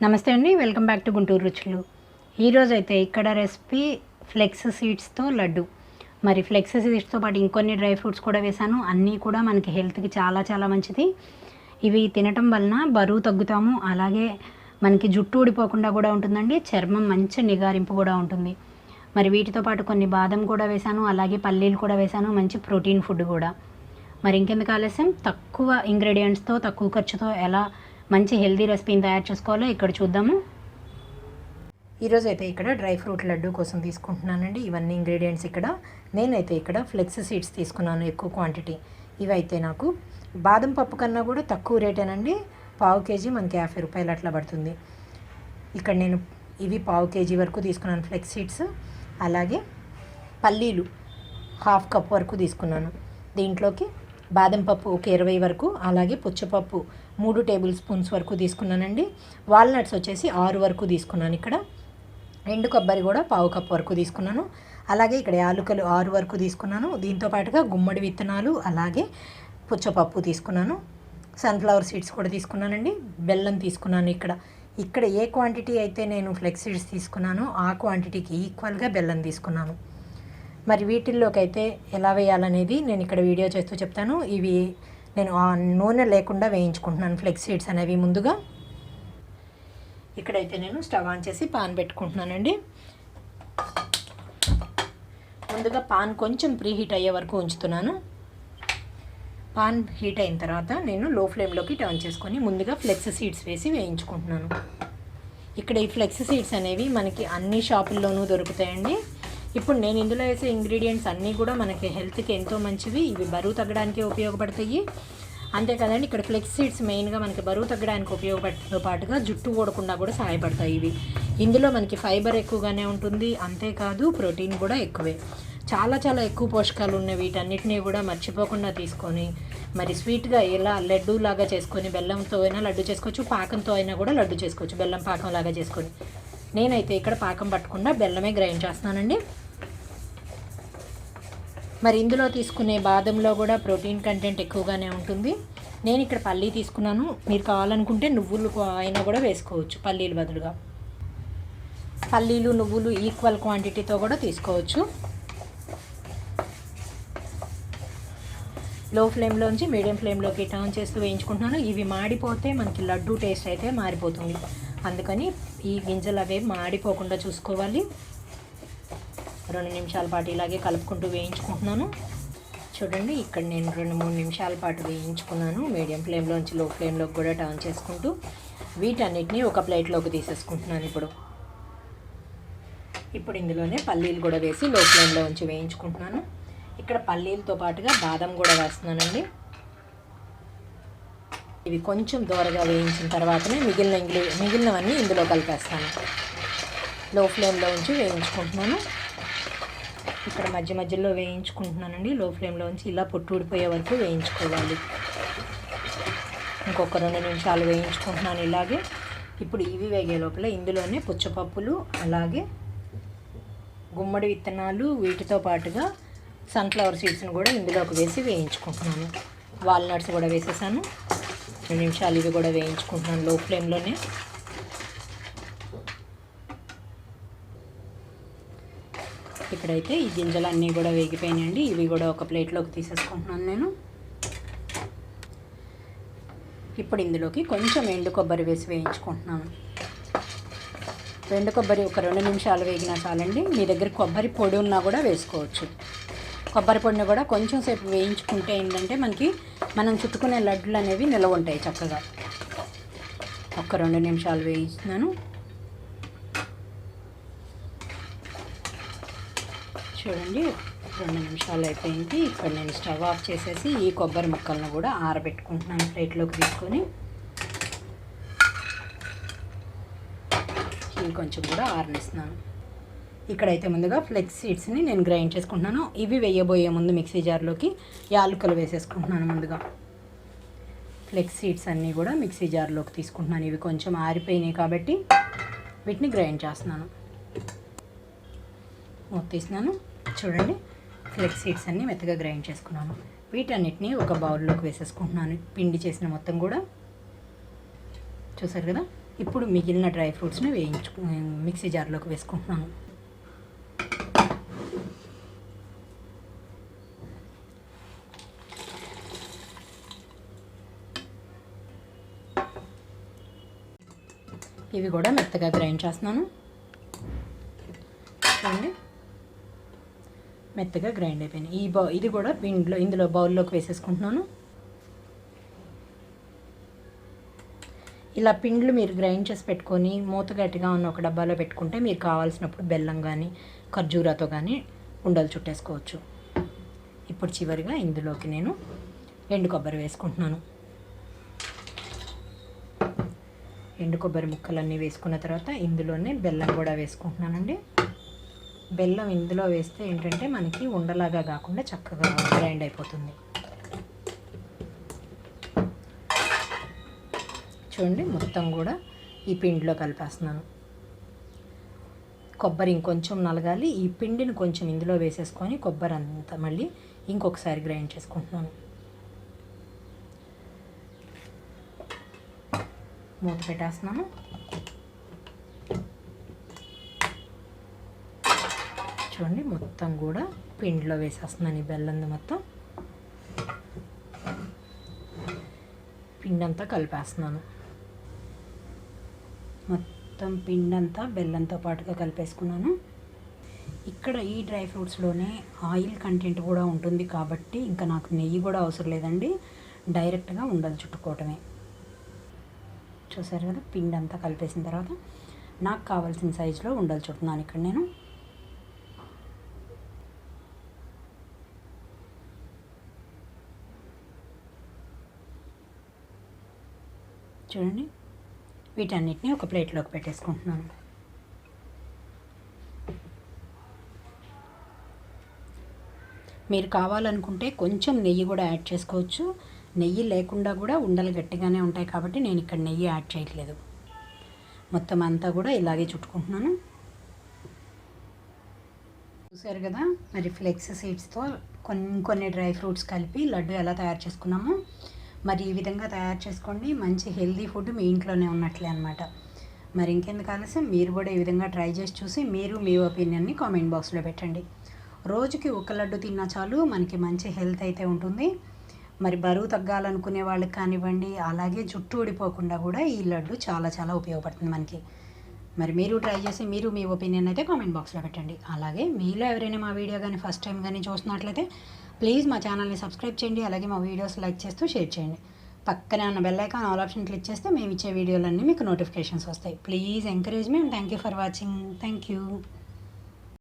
నమస్తే అండి, welcome back to Guntur రుచులు. ఈరోజు అయితే ఇక్కడ రెసిపీ ఫ్లెక్స్ సీడ్స్తో లడ్డు. మరి ఫ్లెక్స్ సీడ్స్తో పాటు ఇంకొన్ని డ్రై ఫ్రూట్స్ కూడా వేశాను. అన్నీ కూడా మనకి హెల్త్కి చాలా చాలా మంచిది. ఇవి తినటం వలన బరువు తగ్గుతాము, అలాగే మనకి జుట్టు ఊడిపోకుండా కూడా ఉంటుందండి. చర్మం మంచి నిగారింపు కూడా ఉంటుంది. మరి వీటితో పాటు కొన్ని బాదం కూడా వేశాను, అలాగే పల్లీలు కూడా వేశాను. మంచి ప్రోటీన్ ఫుడ్ కూడా. మరి ఇంకెందుకు ఆలస్యం, తక్కువ ఇంగ్రీడియంట్స్తో తక్కువ ఖర్చుతో ఎలా మంచి హెల్తీ రెసిపీని తయారు చేసుకోవాలో ఇక్కడ చూద్దాము. ఈరోజు అయితే ఇక్కడ డ్రై ఫ్రూట్ లడ్డు కోసం తీసుకుంటున్నానండి. ఇవన్నీ ఇంగ్రీడియంట్స్ నేనైతే ఇక్కడ ఫ్లెక్స్ సీడ్స్ తీసుకున్నాను, ఎక్కువ క్వాంటిటీ. ఇవైతే నాకు బాదం పప్పు కన్నా కూడా తక్కువ రేటేనండి. పావు కేజీ మనకి 50 రూపాయలు అట్లా పడుతుంది. ఇక్కడ నేను ఇవి పావు కేజీ వరకు తీసుకున్నాను ఫ్లెక్స్ సీడ్స్. అలాగే పల్లీలు 1/2 కప్ వరకు తీసుకున్నాను. దీంట్లోకి బాదం పప్పు ఒక 20 వరకు, అలాగే పుచ్చపప్పు 3 టేబుల్ స్పూన్స్ వరకు తీసుకున్నానండి. వాల్నట్స్ వచ్చేసి 6 వరకు తీసుకున్నాను. ఇక్కడ ఎండు కొబ్బరి కూడా పావు కప్ వరకు తీసుకున్నాను. అలాగే ఇక్కడ యాలకులు 6 వరకు తీసుకున్నాను. దీంతో పాటుగా గుమ్మడి విత్తనాలు, అలాగే పుచ్చపప్పు తీసుకున్నాను. సన్ఫ్లవర్ సీడ్స్ కూడా తీసుకున్నానండి. బెల్లం తీసుకున్నాను. ఇక్కడ ఏ క్వాంటిటీ అయితే నేను ఫ్లెక్స్ సీడ్స్ తీసుకున్నానో ఆ క్వాంటిటీకి ఈక్వల్గా బెల్లం తీసుకున్నాను. మరి వీటిల్లోకి అయితే ఎలా వేయాలనేది నేను ఇక్కడ వీడియో చేస్తూ చెప్తాను. ఇవి నేను నూనె లేకుండా వేయించుకుంటున్నాను ఫ్లెక్స్ సీడ్స్ అనేవి ముందుగా. ఇక్కడైతే నేను స్టవ్ ఆన్ చేసి పాన్ పెట్టుకుంటున్నానండి. ముందుగా పాన్ కొంచెం ప్రీ హీట్ అయ్యే వరకు ఉంచుతున్నాను. పాన్ హీట్ అయిన తర్వాత నేను లో ఫ్లేమ్లోకి టర్న్ చేసుకొని ముందుగా ఫ్లెక్స్ సీడ్స్ వేసి వేయించుకుంటున్నాను. ఇక్కడ ఈ ఫ్లెక్స్ సీడ్స్ అనేవి మనకి అన్ని షాపుల్లోనూ దొరుకుతాయండి. ఇప్పుడు నేను ఇందులో వేసే ఇంగ్రీడియంట్స్ అన్నీ కూడా మనకి హెల్త్కి ఎంతో మంచివి. ఇవి బరువు తగ్గడానికి ఉపయోగపడతాయి. అంతేకాదండి, ఇక్కడ ఫ్లెక్స్ సీడ్స్ మెయిన్గా మనకి బరువు తగ్గడానికి ఉపయోగపడటంతో పాటుగా జుట్టు ఊడకుండా కూడా సహాయపడతాయి. ఇవి ఇందులో మనకి ఫైబర్ ఎక్కువగానే ఉంటుంది, అంతేకాదు ప్రోటీన్ కూడా ఎక్కువే. చాలా చాలా ఎక్కువ పోషకాలు ఉన్న వీటన్నిటినీ కూడా మర్చిపోకుండా తీసుకొని మరి స్వీట్గా ఇలా లడ్డు లాగా చేసుకొని, బెల్లంతో అయినా లడ్డు చేసుకోవచ్చు, పాకంతో అయినా కూడా లడ్డు చేసుకోవచ్చు, బెల్లం పాకం లాగా చేసుకొని. నేనైతే ఇక్కడ పాకం పట్టకుండా బెల్లమే గ్రైండ్ చేస్తున్నానండి. మరి ఇందులో తీసుకునే బాదంలో కూడా ప్రోటీన్ కంటెంట్ ఎక్కువగానే ఉంటుంది. నేను ఇక్కడ పల్లీ తీసుకున్నాను. మీరు కావాలనుకుంటే నువ్వులు అయినా కూడా వేసుకోవచ్చు పల్లీలు బదులుగా. పల్లీలు నువ్వులు ఈక్వల్ క్వాంటిటీతో కూడా తీసుకోవచ్చు. లో ఫ్లేమ్లోంచి మీడియం ఫ్లేమ్లోకి టర్న్ చేస్తూ వేయించుకుంటున్నాను. ఇవి మాడిపోతే మనకి లడ్డు టేస్ట్ అయితే మారిపోతుంది. అందుకని ఈ గింజలు అవి మాడిపోకుండా చూసుకోవాలి. 2 నిమిషాల పాటు ఇలాగే కలుపుకుంటూ వేయించుకుంటున్నాను. చూడండి, ఇక్కడ నేను 2-3 నిమిషాల పాటు వేయించుకున్నాను. మీడియం ఫ్లేమ్లోంచి లో ఫ్లేమ్లోకి కూడా టర్న్ చేసుకుంటూ వీటన్నిటిని ఒక ప్లేట్లోకి తీసేసుకుంటున్నాను. ఇప్పుడు ఇందులోనే పల్లీలు కూడా వేసి లో ఫ్లేమ్లో ఉంచి వేయించుకుంటున్నాను. ఇక్కడ పల్లీలతో పాటుగా బాదం కూడా వేస్తున్నానండి. ఇవి కొంచెం దూరగా వేయించిన తర్వాతనే మిగిలినవన్నీ ఇందులో కలిపేస్తాను. లో ఫ్లేమ్లో ఉంచి వేయించుకుంటున్నాను. ఇక్కడ మధ్యలో వేయించుకుంటున్నానండి. లో ఫ్లేమ్లో ఉంచి ఇలా పొట్టు ఊడిపోయే వరకు వేయించుకోవాలి. ఇంకొక 2 నిమిషాలు వేయించుకుంటున్నాను ఇలాగే. ఇప్పుడు ఇవి వేగే లోపల ఇందులోనే పుచ్చపప్పులు, అలాగే గుమ్మడి విత్తనాలు, వీటితో పాటుగా సన్ఫ్లవర్ సీడ్స్ని కూడా ఇందులోకి వేసి వేయించుకుంటున్నాను. వాల్నట్స్ కూడా వేసేసాను. 2 నిమిషాలు ఇవి కూడా వేయించుకుంటున్నాను లో ఫ్లేమ్లోనే. ఇక్కడైతే ఈ గింజలు అన్నీ కూడా వేగిపోయినాయండి. ఇవి కూడా ఒక ప్లేట్లోకి తీసేసుకుంటున్నాను నేను. ఇప్పుడు ఇందులోకి కొంచెం ఎండు కొబ్బరి వేసి వేయించుకుంటున్నాను. ఎండు కొబ్బరి ఒక 2 నిమిషాలు వేగినా చాలండి. మీ దగ్గర కొబ్బరి పొడి ఉన్నా కూడా వేసుకోవచ్చు. కొబ్బరి పొడిని కూడా కొంచెం సేపు వేయించుకుంటే ఏంటంటే మనకి మనం చుట్టుకునే లడ్డులు అనేవి నిలవ ఉంటాయి చక్కగా. ఒక 2 నిమిషాలు వేయిస్తున్నాను. చూడండి, 2 నిమిషాలు అయిపోయింది. ఇక్కడ నేను స్టవ్ ఆఫ్ చేసేసి ఈ కొబ్బరి ముక్కలను కూడా ఆరబెట్టుకుంటున్నాను ప్లేట్లోకి తీసుకొని. ఇవి కొంచెం కూడా ఆరనిస్తున్నాను. ఇక్కడైతే ముందుగా ఫ్లెక్స్ సీడ్స్ని నేను గ్రైండ్ చేసుకుంటున్నాను. ఇవి వేయబోయే ముందు మిక్సీ జార్లోకి యాలకులు వేసేసుకుంటున్నాను. ముందుగా ఫ్లెక్స్ సీడ్స్ అన్నీ కూడా మిక్సీ జార్లోకి తీసుకుంటున్నాను. ఇవి కొంచెం ఆరిపోయినాయి కాబట్టి వీటిని గ్రైండ్ చేస్తున్నాను. తీస్తున్నాను. చూడండి, ఫ్లెక్స్ సీడ్స్ అన్నీ మెత్తగా గ్రైండ్ చేసుకున్నాను. వీటన్నిటిని ఒక బౌల్లోకి వేసేసుకుంటున్నాను. పిండి చేసిన మొత్తం కూడా చూసారు కదా, ఇప్పుడు మిగిలిన డ్రై ఫ్రూట్స్ని మిక్సీ జార్లోకి వేసుకుంటున్నాను. ఇవి కూడా మెత్తగా గ్రైండ్ చేస్తున్నాను. చూడండి, మెత్తగా గ్రైండ్ అయిపోయినాయి. ఇది కూడా ఇందులో బౌల్లోకి వేసేసుకుంటున్నాను. ఇలా పిండ్లు మీరు గ్రైండ్ చేసి పెట్టుకొని మూత గట్టిగా ఉన్న ఒక డబ్బాలో పెట్టుకుంటే మీరు కావాల్సినప్పుడు బెల్లం కానీ ఖర్జూరాతో కానీ ఉండలు చుట్టేసుకోవచ్చు. ఇప్పుడు చివరిగా ఇందులోకి నేను ఎండు కొబ్బరి వేసుకుంటున్నాను. ఎండు కొబ్బరి ముక్కలన్నీ వేసుకున్న తర్వాత ఇందులోనే బెల్లం కూడా వేసుకుంటున్నానండి. బెల్లం ఇందులో వేస్తే ఏంటంటే మనకి ఉండలాగా కాకుండా చక్కగా గ్రైండ్ అయిపోతుంది. చూడండి, మొత్తం కూడా ఈ పిండిలో కలిపేస్తున్నాను. కొబ్బరి ఇంకొంచెం నలగాలి. ఈ పిండిని కొంచెం ఇందులో వేసేసుకొని కొబ్బరి అంతా మళ్ళీ ఇంకొకసారి గ్రైండ్ చేసుకుంటున్నాను. మూత పెట్టేస్తున్నాను. చూడండి, మొత్తం కూడా పిండిలో వేసేస్తున్నాను. ఈ బెల్లంది మొత్తం పిండి అంతా కలిపేస్తున్నాను. మొత్తం పిండి అంతా బెల్లంతో పాటుగా కలిపేసుకున్నాను. ఇక్కడ ఈ డ్రై ఫ్రూట్స్లోనే ఆయిల్ కంటెంట్ కూడా ఉంటుంది కాబట్టి ఇంకా నాకు నెయ్యి కూడా అవసరం లేదండి, డైరెక్ట్గా ఉండలు చుట్టుకోవటమే. చూసారు కదా, పిండి అంతా కలిపేసిన తర్వాత నాకు కావాల్సిన సైజులో ఉండలు చుట్టున్నాను ఇక్కడ నేను. చూడండి, వీటన్నిటిని ఒక ప్లేట్లోకి పెట్టేసుకుంటున్నాను. మీరు కావాలనుకుంటే కొంచెం నెయ్యి కూడా యాడ్ చేసుకోవచ్చు. నెయ్యి లేకుండా కూడా ఉండలు గట్టిగానే ఉంటాయి కాబట్టి నేను ఇక్కడ నెయ్యి యాడ్ చేయట్లేదు. మొత్తం అంతా కూడా ఇలాగే చుట్టుకుంటున్నాను. చూసారు కదా, మరి ఫ్లెక్స్ సీడ్స్తో కొన్ని డ్రై ఫ్రూట్స్ కలిపి లడ్డు ఎలా తయారు చేసుకున్నామో మరి ఈ విధంగా తయారు చేసుకోండి. మంచి హెల్దీ ఫుడ్ మీ ఇంట్లోనే ఉన్నట్లే అనమాట. మరి ఇంకెందుకు ఆలస్యం, మీరు కూడా ఈ విధంగా ట్రై చేసి చూసి మీరు మీ ఒపీనియన్ని కామెంట్ బాక్స్లో పెట్టండి. రోజుకి ఒక లడ్డు తిన్నా చాలు, మనకి మంచి హెల్త్ అయితే ఉంటుంది. మరి బరువు తగ్గాలనుకునే వాళ్ళకి కానివ్వండి, అలాగే జుట్టు ఊడిపోకుండా కూడా ఈ లడ్డు చాలా చాలా ఉపయోగపడుతుంది మనకి. మరి మీరు ట్రై చేసి మీరు మీ ఒపీనియన్ అయితే కామెంట్ బాక్స్లో పెట్టండి. అలాగే మీలో ఎవరైనా మా వీడియో కానీ ఫస్ట్ టైం కానీ చూస్తున్నట్లయితే ప్లీజ్ మా ఛానల్ని సబ్స్క్రైబ్ చేయండి. అలాగే మా వీడియోస్ లైక్ చేస్తూ షేర్ చేయండి. పక్కనే ఉన్న bell icon all option click చేస్తే మేము ఇచ్చే వీడియోలన్నీ మీకు నోటిఫికేషన్స్ వస్తాయి. Please encourage me and thank you for watching. Thank you.